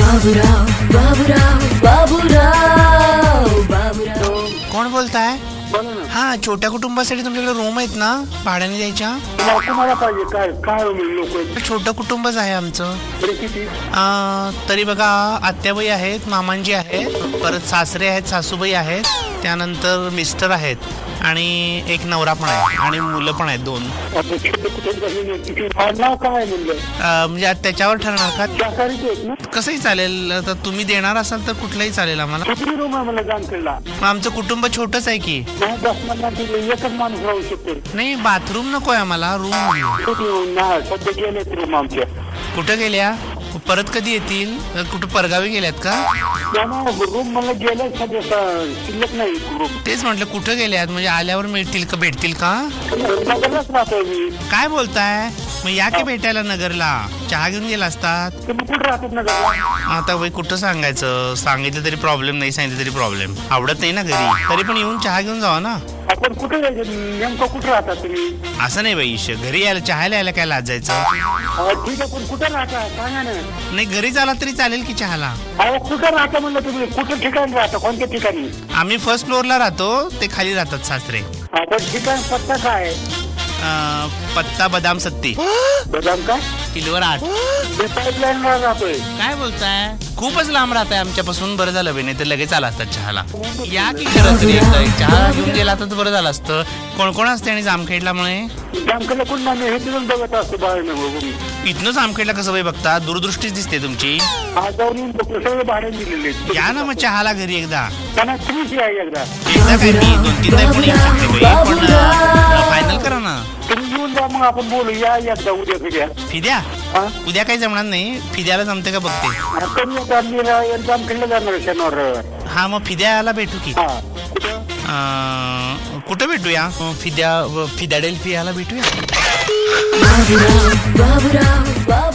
बाबूराव बाबूराव बाबूराव बाबूराव. कोण बोलताय? बोला ना. हा, छोट्या कुटुंबासाठी तुमच्याकडे रूम आहेत ना भाड्याने द्यायच्या? तुम्हाला पाहिजे काय काय लोक आहेत? छोटं कुटुंबच आहे आमचं. तरी किती? तरी बघा, आत्याबाई आहेत, मामांजी आहेत, परत सासरे आहेत, सासूबाई आहेत, त्यानंतर मिस्टर आहेत आणि एक नवरा पण आहे आणि मुलं पण आहेत 2. आता छोटे कुटुंब नाव काय म्हणलं? म्हणजे त्याच्यावर ठरणार का? शाकाहारीच आहेत ना? कसंही चालेल. आता तुम्ही देणार असाल तर कुठलंही चालेल आम्हाला. किती रूम आहे मला जानखेडला? मग आमचं कुटुंब छोटंच आहे की. नाही 10 मिनिटात एकच माणूस राहू शकते. नाही, बाथरूम नकोय आम्हाला, रूम. नाही सध्या गेलेत रूम आमच्या. कुठं गेल्या? परत कधी येतील? कुठं परगावी गेल्यात का? रूम मला गेल्या सध्या शिल्लक नाही रूम. तेच म्हटलं, कुठं गेल्यात म्हणजे आल्यावर मिळतील का, भेटतील का? नगरलाच राहतोय मी. काय बोलताय? मग या की भेटायला नगरला, चहा घेऊन गेला असतात. तुम्ही कुठे राहतात नगरला? आता बाई कुठं सांगायचं, सांगितलं तरी प्रॉब्लेम, नाही सांगितलं तरी प्रॉब्लेम. आवडत नाही ना घरी, तरी पण येऊन चहा घेऊन जावा ना. आपण कुठे जायचं? नेमकं कुठे राहतात तुम्ही? असं नाही बाई, घरी यायला, चहाला यायला काय लाजायचं? ठीक आहे, पण कुठे राहता सांगा ना. नाही, घरी झाला तरी चालेल की चहाला. अहो कुठे राहता म्हणलं तुम्ही? कुठं ठिकाणी राहता? कोणत्या ठिकाणी? आम्ही फर्स्ट फ्लोअरला राहतो, ते खाली राहतात सासरे. आपण ठिकाण पत्ता काय? पत्ता बदाम सत्ती, बदाम काय? किलोवर 8. पाईपलाईन राहतोय. काय बोलताय? खूपच लांब राहत आहे आमच्यापासून. बरं झालं बे, नाही तर लगेच आला असतात चहाला. या की खरं तरी एकदा चहा घेऊन गेला तर बरं झालं असतं. कोण कोण असते आणि जामखेडल्यामुळे? जामखेडला कोण नाही, हे तिथून बघत असतो बाहेर. इथनं जामखेडला कसं बाई बघता? दूरदृष्टीच दिसते तुमची. आज जाऊन येऊन बघतो, सगळे भाडे दिलेले. या ना मग चहाला घरी एकदा. त्यांना तुम्हीच या एकदा. एकदा काय, मी 2-3दा पण येऊ शकते बाई, पण फायनल करा ना. तुम्ही येऊन जा, मग आपण बोलू. या एकदा उद्या फिर्या. फिद्या? उद्या काही जमणार नाही. फिद्याला जमते का बघते. जामखेडला जाणार शनिवार. हा, मग फिद्याला भेटू की. हा कुठं? कुठं भेटूया? फिद्या, फिद्याडेल्फियाला भेटूया. बाबूराव बाबूराव बाबूराव.